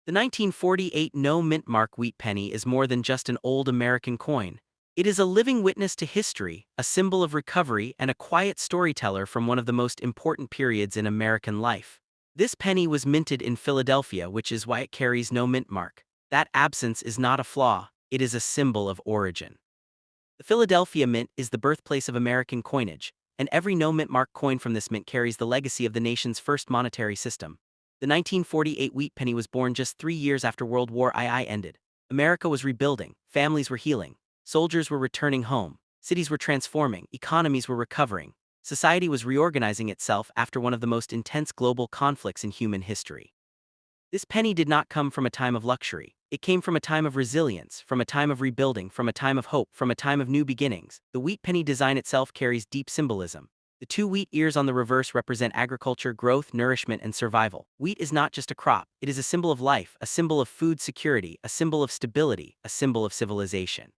The 1948 no-mint mark wheat penny is more than just an old American coin. It is a living witness to history, a symbol of recovery, and a quiet storyteller from one of the most important periods in American life. This penny was minted in Philadelphia, which is why it carries no mint mark. That absence is not a flaw, it is a symbol of origin. The Philadelphia Mint is the birthplace of American coinage, and every no-mint mark coin from this mint carries the legacy of the nation's first monetary system. The 1948 wheat penny was born just 3 years after World War II ended. America was rebuilding, families were healing, soldiers were returning home, cities were transforming, economies were recovering. Society was reorganizing itself after one of the most intense global conflicts in human history. This penny did not come from a time of luxury. It came from a time of resilience, from a time of rebuilding, from a time of hope, from a time of new beginnings. The wheat penny design itself carries deep symbolism. The two wheat ears on the reverse represent agriculture, growth, nourishment, and survival. Wheat is not just a crop, it is a symbol of life, a symbol of food security, a symbol of stability, a symbol of civilization.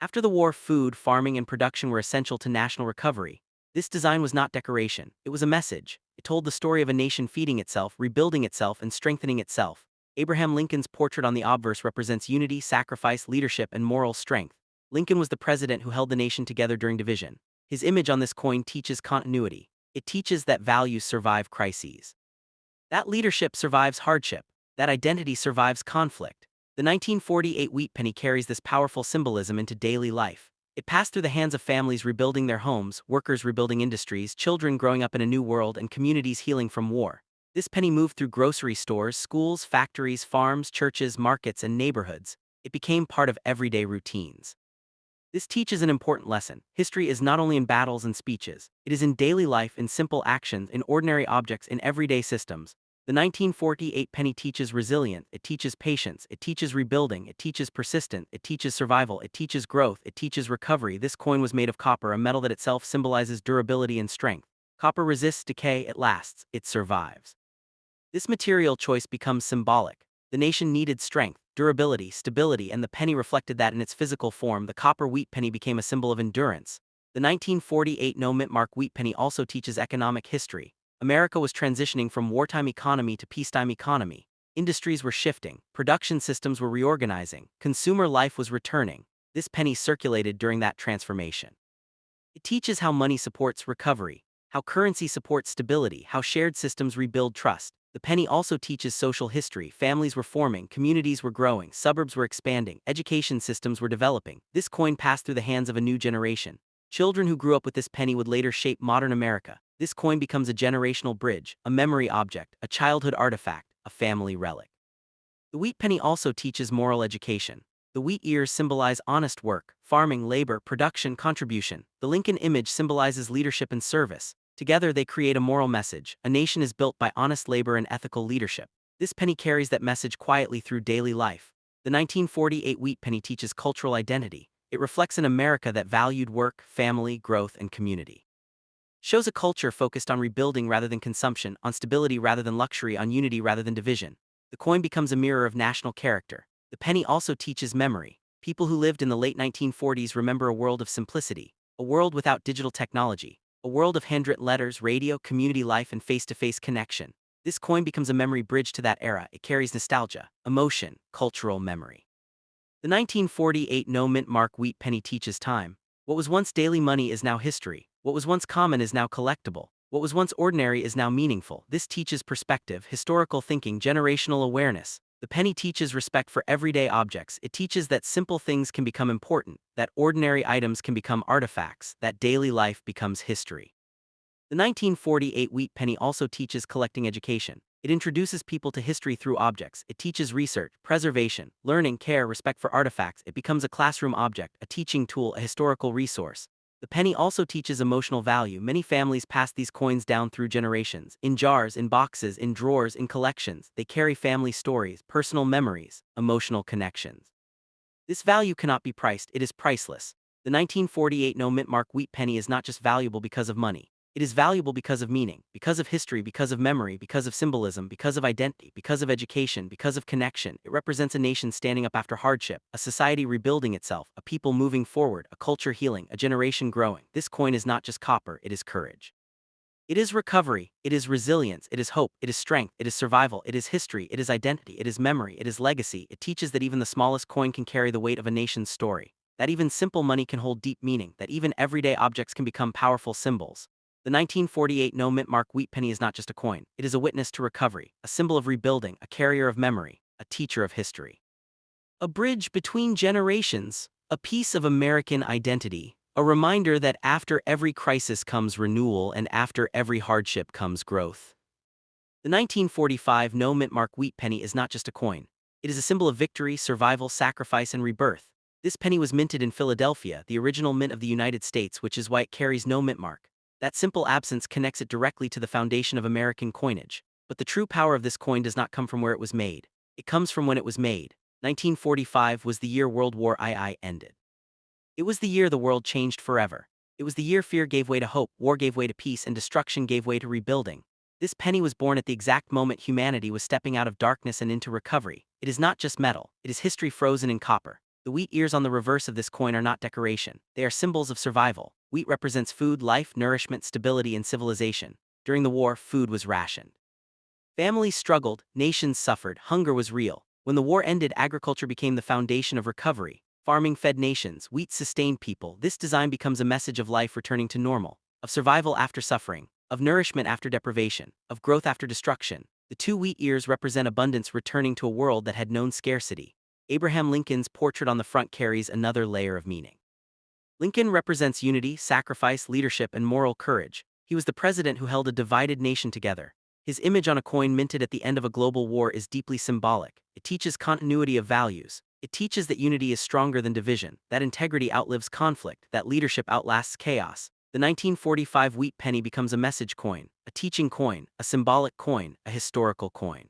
After the war, food, farming, and production were essential to national recovery. This design was not decoration, it was a message. It told the story of a nation feeding itself, rebuilding itself, and strengthening itself. Abraham Lincoln's portrait on the obverse represents unity, sacrifice, leadership, and moral strength. Lincoln was the president who held the nation together during division. His image on this coin teaches continuity. It teaches that values survive crises. That leadership survives hardship. That identity survives conflict. The 1948 wheat penny carries this powerful symbolism into daily life. It passed through the hands of families rebuilding their homes, workers rebuilding industries, children growing up in a new world, and communities healing from war. This penny moved through grocery stores, schools, factories, farms, churches, markets, and neighborhoods. It became part of everyday routines. This teaches an important lesson. History is not only in battles and speeches, it is in daily life, in simple actions, in ordinary objects, in everyday systems. The 1948 penny teaches resilience, it teaches patience, it teaches rebuilding, it teaches persistence, it teaches survival, it teaches growth, it teaches recovery. This coin was made of copper, a metal that itself symbolizes durability and strength. Copper resists decay, it lasts, it survives. This material choice becomes symbolic. The nation needed strength, durability, stability, and the penny reflected that in its physical form. The copper wheat penny became a symbol of endurance. The 1948 no-mint mark wheat penny also teaches economic history. America was transitioning from wartime economy to peacetime economy. Industries were shifting, production systems were reorganizing, consumer life was returning. This penny circulated during that transformation. It teaches how money supports recovery, how currency supports stability, how shared systems rebuild trust. The penny also teaches social history. Families were forming, communities were growing, suburbs were expanding, education systems were developing. This coin passed through the hands of a new generation. Children who grew up with this penny would later shape modern America. This coin becomes a generational bridge, a memory object, a childhood artifact, a family relic. The wheat penny also teaches moral education. The wheat ears symbolize honest work, farming, labor, production, contribution. The Lincoln image symbolizes leadership and service. Together they create a moral message. A nation is built by honest labor and ethical leadership. This penny carries that message quietly through daily life. The 1948 wheat penny teaches cultural identity. It reflects an America that valued work, family, growth, and community. Shows a culture focused on rebuilding rather than consumption, on stability rather than luxury, on unity rather than division. The coin becomes a mirror of national character. The penny also teaches memory. People who lived in the late 1940s remember a world of simplicity, a world without digital technology, a world of handwritten letters, radio, community life, and face-to-face connection. This coin becomes a memory bridge to that era. It carries nostalgia, emotion, cultural memory. The 1948 no-mint mark wheat penny teaches time. What was once daily money is now history. What was once common is now collectible. What was once ordinary is now meaningful. This teaches perspective, historical thinking, generational awareness. The penny teaches respect for everyday objects. It teaches that simple things can become important, that ordinary items can become artifacts, that daily life becomes history. The 1948 wheat penny also teaches collecting education. It introduces people to history through objects. It teaches research, preservation, learning, care, respect for artifacts. It becomes a classroom object, a teaching tool, a historical resource. The penny also teaches emotional value. Many families pass these coins down through generations. In jars, in boxes, in drawers, in collections. They carry family stories, personal memories, emotional connections. This value cannot be priced. It is priceless. The 1948 no-mint mark wheat penny is not just valuable because of money. It is valuable because of meaning, because of history, because of memory, because of symbolism, because of identity, because of education, because of connection. It represents a nation standing up after hardship, a society rebuilding itself, a people moving forward, a culture healing, a generation growing. This coin is not just copper, it is courage. It is recovery, it is resilience, it is hope, it is strength, it is survival, it is history, it is identity, it is memory, it is legacy. It teaches that even the smallest coin can carry the weight of a nation's story, that even simple money can hold deep meaning, that even everyday objects can become powerful symbols. The 1948 no mint mark wheat penny is not just a coin, it is a witness to recovery, a symbol of rebuilding, a carrier of memory, a teacher of history. A bridge between generations, a piece of American identity, a reminder that after every crisis comes renewal and after every hardship comes growth. The 1945 no mint mark wheat penny is not just a coin. It is a symbol of victory, survival, sacrifice, and rebirth. This penny was minted in Philadelphia, the original mint of the United States, which is why it carries no mint mark. That simple absence connects it directly to the foundation of American coinage. But the true power of this coin does not come from where it was made. It comes from when it was made. 1945 was the year World War II ended. It was the year the world changed forever. It was the year fear gave way to hope, war gave way to peace, and destruction gave way to rebuilding. This penny was born at the exact moment humanity was stepping out of darkness and into recovery. It is not just metal, it is history frozen in copper. The wheat ears on the reverse of this coin are not decoration. They are symbols of survival. Wheat represents food, life, nourishment, stability, and civilization. During the war, food was rationed. Families struggled, nations suffered, hunger was real. When the war ended, agriculture became the foundation of recovery. Farming fed nations, wheat sustained people. This design becomes a message of life returning to normal, of survival after suffering, of nourishment after deprivation, of growth after destruction. The two wheat ears represent abundance returning to a world that had known scarcity. Abraham Lincoln's portrait on the front carries another layer of meaning. Lincoln represents unity, sacrifice, leadership, and moral courage. He was the president who held a divided nation together. His image on a coin minted at the end of a global war is deeply symbolic. It teaches continuity of values. It teaches that unity is stronger than division, that integrity outlives conflict, that leadership outlasts chaos. The 1945 wheat penny becomes a message coin, a teaching coin, a symbolic coin, a historical coin.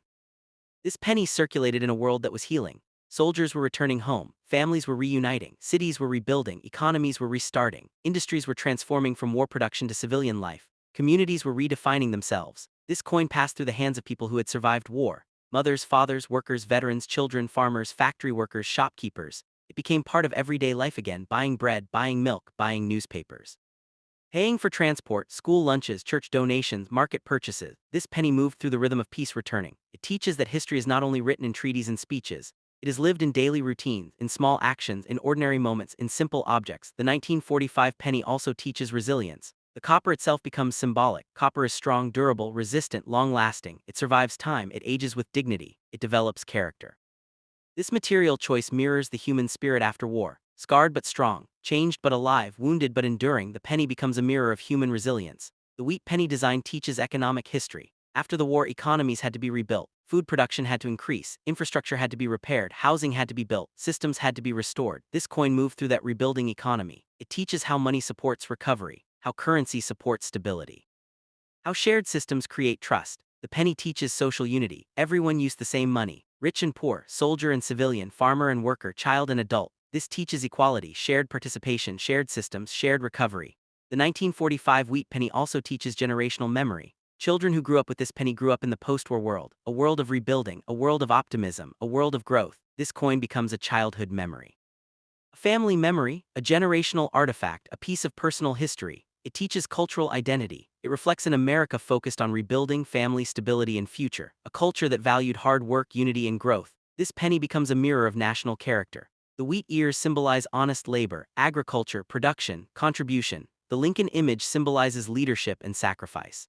This penny circulated in a world that was healing. Soldiers were returning home, families were reuniting, cities were rebuilding, economies were restarting, industries were transforming from war production to civilian life, communities were redefining themselves. This coin passed through the hands of people who had survived war. Mothers, fathers, workers, veterans, children, farmers, factory workers, shopkeepers. It became part of everyday life again, buying bread, buying milk, buying newspapers. Paying for transport, school lunches, church donations, market purchases. This penny moved through the rhythm of peace returning. It teaches that history is not only written in treaties and speeches. It is lived in daily routines, in small actions, in ordinary moments, in simple objects. The 1945 penny also teaches resilience. The copper itself becomes symbolic. Copper is strong, durable, resistant, long-lasting. It survives time, it ages with dignity, it develops character. This material choice mirrors the human spirit after war. Scarred but strong, changed but alive, wounded but enduring, the penny becomes a mirror of human resilience. The wheat penny design teaches economic history. After the war, economies had to be rebuilt. Food production had to increase, infrastructure had to be repaired, housing had to be built, systems had to be restored. This coin moved through that rebuilding economy. It teaches how money supports recovery, how currency supports stability, how shared systems create trust. The penny teaches social unity. Everyone used the same money, rich and poor, soldier and civilian, farmer and worker, child and adult. This teaches equality, shared participation, shared systems, shared recovery. The 1945 wheat penny also teaches generational memory. Children who grew up with this penny grew up in the post-war world, a world of rebuilding, a world of optimism, a world of growth. This coin becomes a childhood memory. A family memory, a generational artifact, a piece of personal history. It teaches cultural identity. It reflects an America focused on rebuilding, family stability, and future, a culture that valued hard work, unity, and growth. This penny becomes a mirror of national character. The wheat ears symbolize honest labor, agriculture, production, contribution. The Lincoln image symbolizes leadership and sacrifice.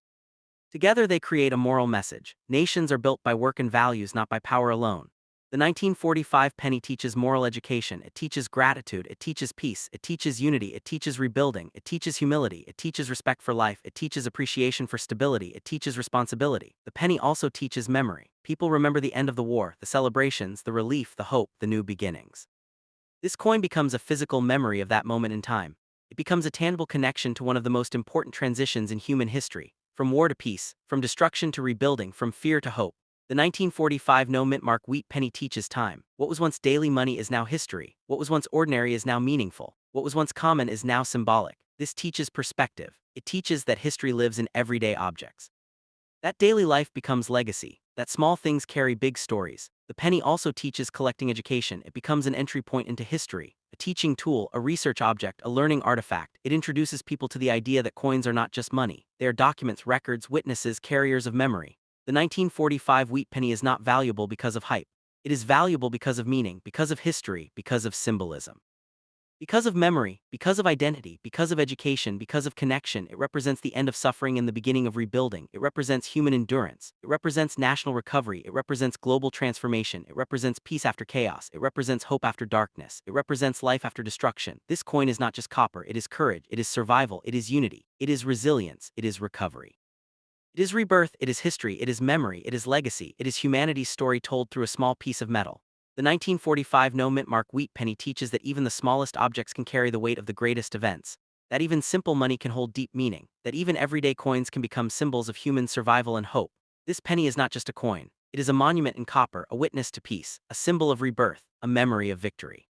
Together they create a moral message. Nations are built by work and values, not by power alone. The 1945 penny teaches moral education. It teaches gratitude, it teaches peace, it teaches unity, it teaches rebuilding, it teaches humility, it teaches respect for life, it teaches appreciation for stability, it teaches responsibility. The penny also teaches memory. People remember the end of the war, the celebrations, the relief, the hope, the new beginnings. This coin becomes a physical memory of that moment in time. It becomes a tangible connection to one of the most important transitions in human history. From war to peace, from destruction to rebuilding, from fear to hope. The 1945 no mint mark wheat penny teaches time. What was once daily money is now history. What was once ordinary is now meaningful. What was once common is now symbolic. This teaches perspective. It teaches that history lives in everyday objects. That daily life becomes legacy, that small things carry big stories. The penny also teaches collecting education. It becomes an entry point into history, a teaching tool, a research object, a learning artifact. It introduces people to the idea that coins are not just money. They are documents, records, witnesses, carriers of memory. The 1945 wheat penny is not valuable because of hype. It is valuable because of meaning, because of history, because of symbolism. Because of memory, because of identity, because of education, because of connection, it represents the end of suffering and the beginning of rebuilding. It represents human endurance. It represents national recovery. It represents global transformation. It represents peace after chaos. It represents hope after darkness. It represents life after destruction. This coin is not just copper, it is courage, it is survival, it is unity, it is resilience, it is recovery. It is rebirth, it is history, it is memory, it is legacy, it is humanity's story told through a small piece of metal. The 1945 no mint mark wheat penny teaches that even the smallest objects can carry the weight of the greatest events, that even simple money can hold deep meaning, that even everyday coins can become symbols of human survival and hope. This penny is not just a coin, it is a monument in copper, a witness to peace, a symbol of rebirth, a memory of victory.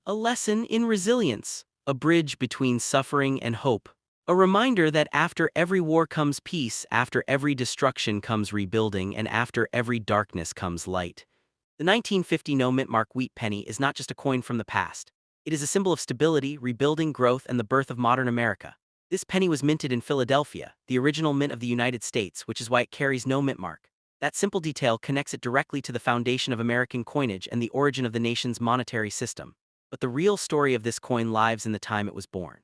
A lesson in resilience, a bridge between suffering and hope. A reminder that after every war comes peace, after every destruction comes rebuilding, and after every darkness comes light. The 1950 no mint mark wheat penny is not just a coin from the past. It is a symbol of stability, rebuilding, growth, and the birth of modern America. This penny was minted in Philadelphia, the original mint of the United States, which is why it carries no mint mark. That simple detail connects it directly to the foundation of American coinage and the origin of the nation's monetary system. But the real story of this coin lies in the time it was born.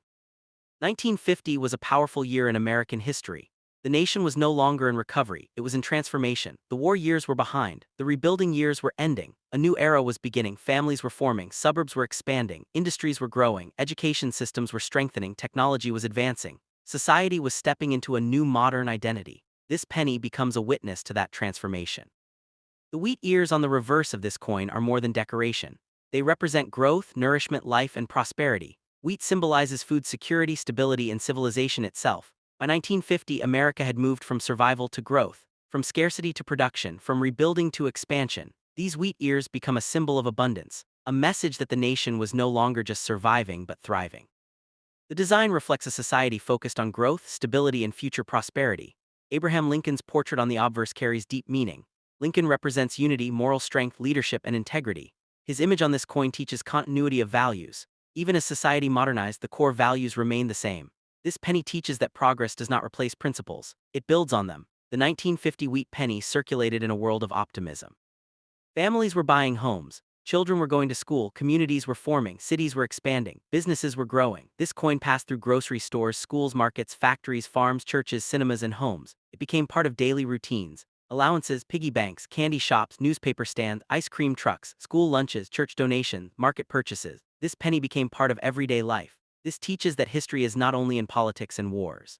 1950 was a powerful year in American history. The nation was no longer in recovery, it was in transformation. The war years were behind, the rebuilding years were ending, a new era was beginning, families were forming, suburbs were expanding, industries were growing, education systems were strengthening, technology was advancing. Society was stepping into a new modern identity. This penny becomes a witness to that transformation. The wheat ears on the reverse of this coin are more than decoration. They represent growth, nourishment, life, and prosperity. Wheat symbolizes food security, stability, and civilization itself. By 1950, America had moved from survival to growth, from scarcity to production, from rebuilding to expansion. These wheat ears become a symbol of abundance, a message that the nation was no longer just surviving but thriving. The design reflects a society focused on growth, stability, and future prosperity. Abraham Lincoln's portrait on the obverse carries deep meaning. Lincoln represents unity, moral strength, leadership, and integrity. His image on this coin teaches continuity of values. Even as society modernized, the core values remain the same. This penny teaches that progress does not replace principles, it builds on them. The 1950 wheat penny circulated in a world of optimism. Families were buying homes, children were going to school, communities were forming, cities were expanding, businesses were growing. This coin passed through grocery stores, schools, markets, factories, farms, churches, cinemas, and homes. It became part of daily routines. Allowances, piggy banks, candy shops, newspaper stands, ice cream trucks, school lunches, church donations, market purchases. This penny became part of everyday life. This teaches that history is not only in politics and wars.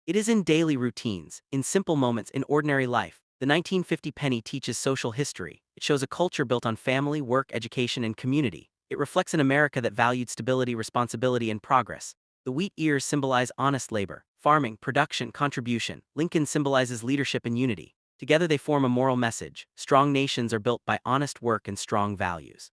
It is in daily routines, in simple moments, in ordinary life. The 1950 penny teaches social history. It shows a culture built on family, work, education, and community. It reflects an America that valued stability, responsibility, and progress. The wheat ears symbolize honest labor, farming, production, contribution. Lincoln symbolizes leadership and unity. Together they form a moral message. Strong nations are built by honest work and strong values.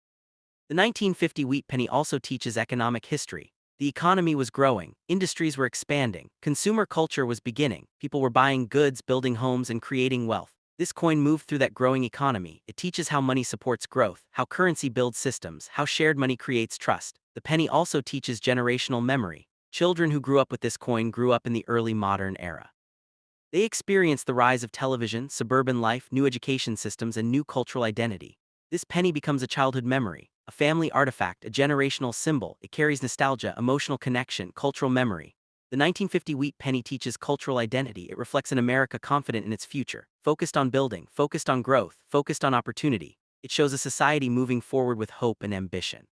The 1950 wheat penny also teaches economic history. The economy was growing, industries were expanding, consumer culture was beginning, people were buying goods, building homes, and creating wealth. This coin moved through that growing economy. It teaches how money supports growth, how currency builds systems, how shared money creates trust. The penny also teaches generational memory. Children who grew up with this coin grew up in the early modern era. They experienced the rise of television, suburban life, new education systems, and new cultural identity. This penny becomes a childhood memory, a family artifact, a generational symbol. It carries nostalgia, emotional connection, cultural memory. The 1950 wheat penny teaches cultural identity. It reflects an America confident in its future, focused on building, focused on growth, focused on opportunity. It shows a society moving forward with hope and ambition.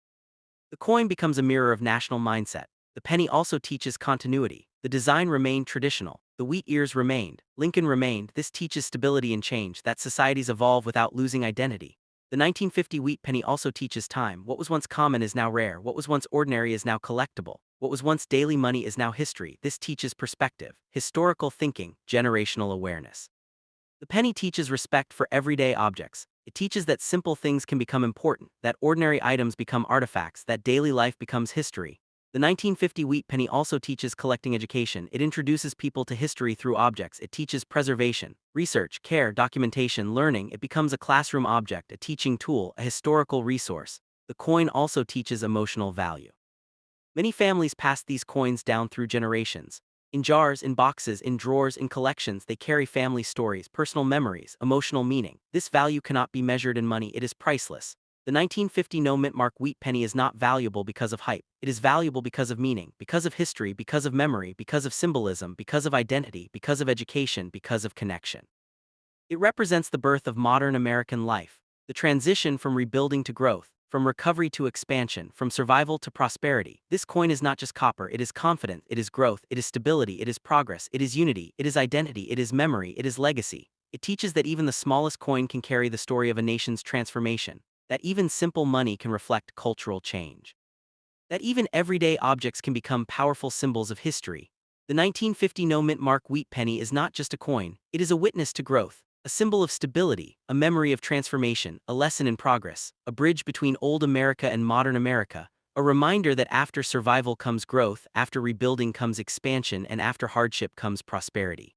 The coin becomes a mirror of national mindset. The penny also teaches continuity. The design remained traditional. The wheat ears remained. Lincoln remained. This teaches stability and change, that societies evolve without losing identity. The 1950 wheat penny also teaches time. What was once common is now rare. What was once ordinary is now collectible. What was once daily money is now history. This teaches perspective, historical thinking, generational awareness. The penny teaches respect for everyday objects. It teaches that simple things can become important, that ordinary items become artifacts, that daily life becomes history. The 1950 wheat penny also teaches collecting education. It introduces people to history through objects. It teaches preservation, research, care, documentation, learning. It becomes a classroom object, a teaching tool, a historical resource. The coin also teaches emotional value. Many families pass these coins down through generations. In jars, in boxes, in drawers, in collections, they carry family stories, personal memories, emotional meaning. This value cannot be measured in money, it is priceless. The 1950 no mint mark wheat penny is not valuable because of hype. It is valuable because of meaning, because of history, because of memory, because of symbolism, because of identity, because of education, because of connection. It represents the birth of modern American life, the transition from rebuilding to growth, from recovery to expansion, from survival to prosperity. This coin is not just copper, it is confidence, it is growth, it is stability, it is progress, it is unity, it is identity, it is memory, it is legacy. It teaches that even the smallest coin can carry the story of a nation's transformation, that even simple money can reflect cultural change, that even everyday objects can become powerful symbols of history. The 1950 no mint mark wheat penny is not just a coin, it is a witness to growth, a symbol of stability, a memory of transformation, a lesson in progress, a bridge between old America and modern America, a reminder that after survival comes growth, after rebuilding comes expansion, and after hardship comes prosperity.